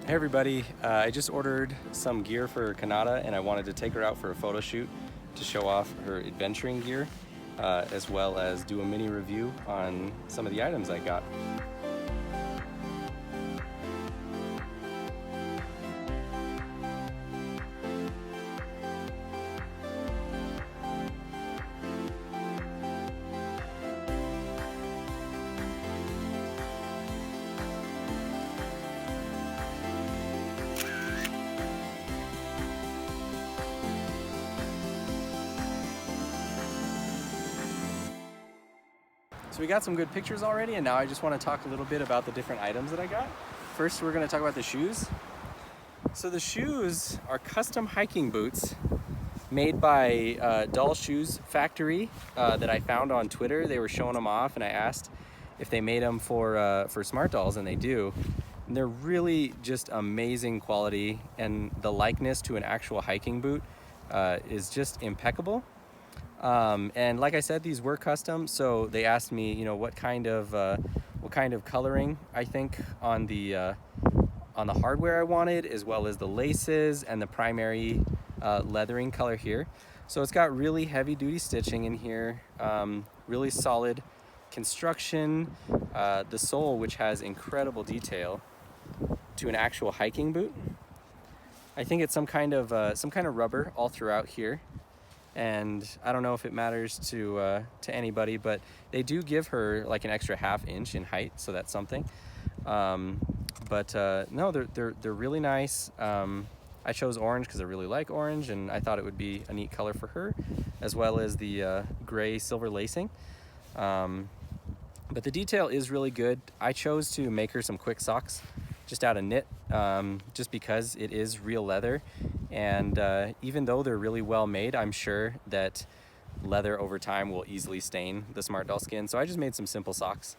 Hey everybody, I just ordered some gear for Kanata and I wanted to take her out for a photo shoot to show off her adventuring gear, as well as do a mini review on some of the items I got. So we got some good pictures already, and now I just want to talk a little bit about the different items that I got. First, we're going to talk about the shoes. So the shoes are custom hiking boots made by Doll Shoes Factory that I found on Twitter. They were showing them off, and I asked if they made them for Smart Dolls, and they do. And they're really just amazing quality, and the likeness to an actual hiking boot is just impeccable. And like I said, these were custom, so they asked me, you know, what kind of coloring I think on the hardware I wanted, as well as the laces and the primary leathering color here. So it's got really heavy duty stitching in here, really solid construction, the sole, which has incredible detail to an actual hiking boot. I think it's some kind of rubber all throughout here. And I don't know if it matters to anybody, but they do give her like an extra ½ inch in height, so that's something. No, they're really nice. I chose orange because I really like orange, and I thought it would be a neat color for her, as well as the gray silver lacing. But the detail is really good. I chose to make her some quick socks just out of knit, just because it is real leather. And even though they're really well made, I'm sure that leather over time will easily stain the Smart Doll skin. So I just made some simple socks.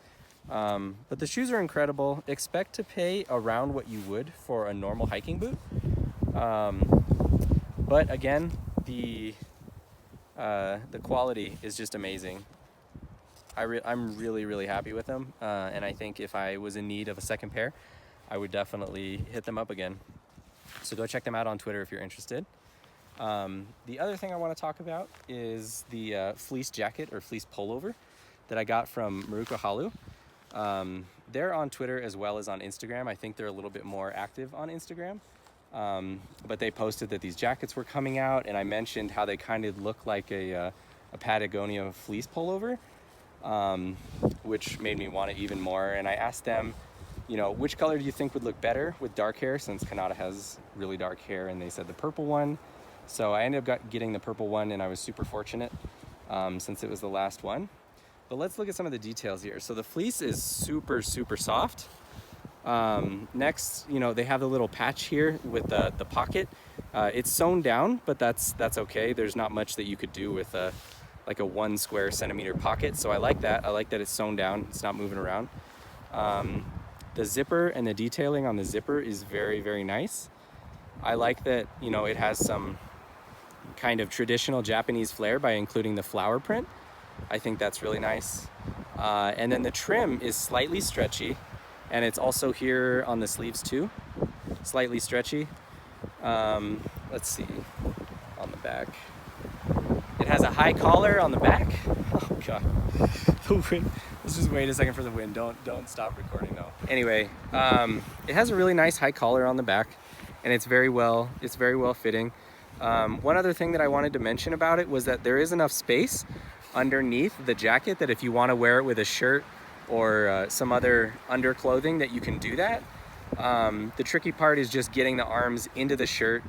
But the shoes are incredible. Expect to pay around what you would for a normal hiking boot. But again, the quality is just amazing. I'm really happy with them. And I think if I was in need of a second pair, I would definitely hit them up again. So go check them out on Twitter if you're interested. The other thing I want to talk about is the Fleece Jacket or Fleece Pullover that I got from Maruka Halu. They're on Twitter as well as on Instagram. I think they're a little bit more active on Instagram. But they posted that these jackets were coming out, and I mentioned how they kind of look like a Patagonia fleece pullover, which made me want it even more. And I asked them, you know, which color do you think would look better with dark hair, since Kanata has really dark hair, and they said the purple one. So I ended up getting the purple one, and I was super fortunate since it was the last one. But let's look at some of the details here. So the fleece is super soft. Next, you know, they have the little patch here with the pocket. It's sewn down, but that's okay. There's not much that you could do with like a 1 square centimeter pocket. So I like that. I like that it's sewn down. It's not moving around. The zipper and the detailing on the zipper is very nice. I like that, you know, it has some kind of traditional Japanese flair by including the flower print. I think that's really nice. And then the trim is slightly stretchy, and it's also here on the sleeves too, slightly stretchy. Let's see, on the back. It has a high collar on the back. Oh God, the wind. Let's just wait a second for the wind. Don't stop recording though. Anyway, it has a really nice high collar on the back, and it's very well fitting. One other thing that I wanted to mention about it was that there is enough space underneath the jacket that if you want to wear it with a shirt or some other underclothing, that you can do that. The tricky part is just getting the arms into the shirt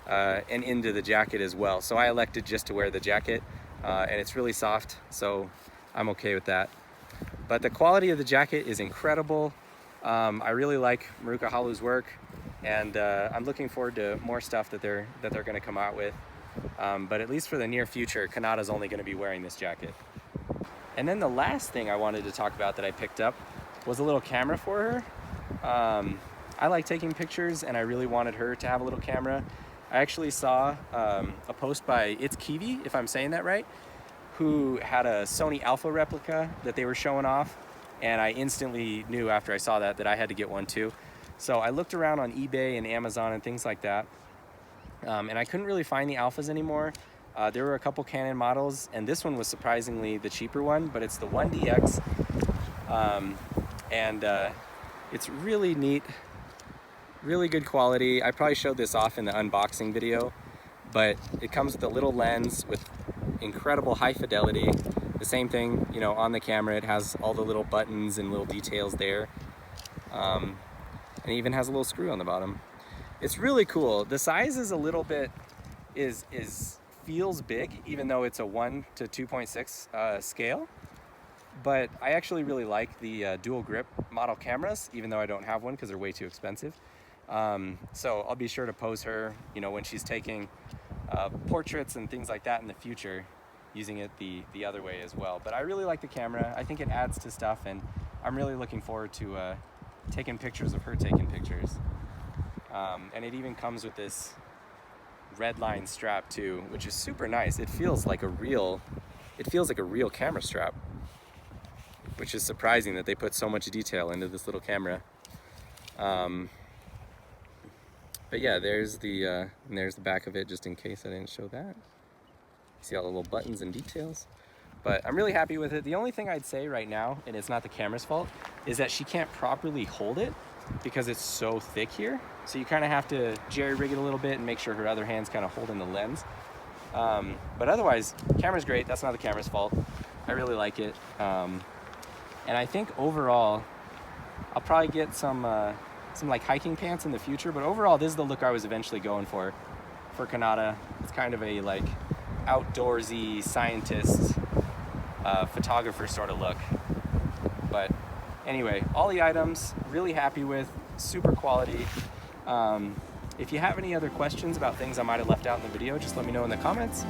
and into the jacket as well. So I elected just to wear the jacket, and it's really soft, so I'm okay with that. But the quality of the jacket is incredible. I really like Maruka Halu's work, and I'm looking forward to more stuff that they're going to come out with. But at least for the near future, Kanata's only going to be wearing this jacket. And then the last thing I wanted to talk about that I picked up was a little camera for her. I like taking pictures, and I really wanted her to have a little camera. I actually saw a post by It's Kiwi, if I'm saying that right, who had a Sony Alpha replica that they were showing off, and I instantly knew after I saw that I had to get one too. So I looked around on eBay and Amazon and things like that, and I couldn't really find the alphas anymore. There were a couple Canon models, and this one was surprisingly the cheaper one, but it's the 1DX, and it's really neat, really good quality. I probably showed this off in the unboxing video, but it comes with a little lens with incredible high fidelity. The same thing, you know, on the camera. It has all the little buttons and little details there, and it even has a little screw on the bottom. It's really cool. The size is a little bit feels big, even though it's a 1 to 2.6 scale. But I actually really like the dual grip model cameras, even though I don't have one because they're way too expensive. So I'll be sure to pose her, you know, when she's taking portraits and things like that in the future, using it the other way as well. But I really like the camera. I think it adds to stuff, and I'm really looking forward to taking pictures of her taking pictures. And it even comes with this red line strap too, which is super nice. It feels like a real camera strap, which is surprising that they put so much detail into this little camera. But yeah, there's the back of it, just in case I didn't show that. See all the little buttons and details. But I'm really happy with it. The only thing I'd say right now, and it's not the camera's fault, is that she can't properly hold it because it's so thick here. So you kind of have to jerry rig it a little bit and make sure her other hand's kind of holding the lens. But otherwise, camera's great. That's not the camera's fault. I really like it. And I think overall, I'll probably get some like hiking pants in the future, but overall, this is the look I was eventually going for Kanata. It's kind of a like outdoorsy scientist, photographer sort of look. But anyway, all the items, really happy with, super quality. If you have any other questions about things I might have left out in the video, just let me know in the comments.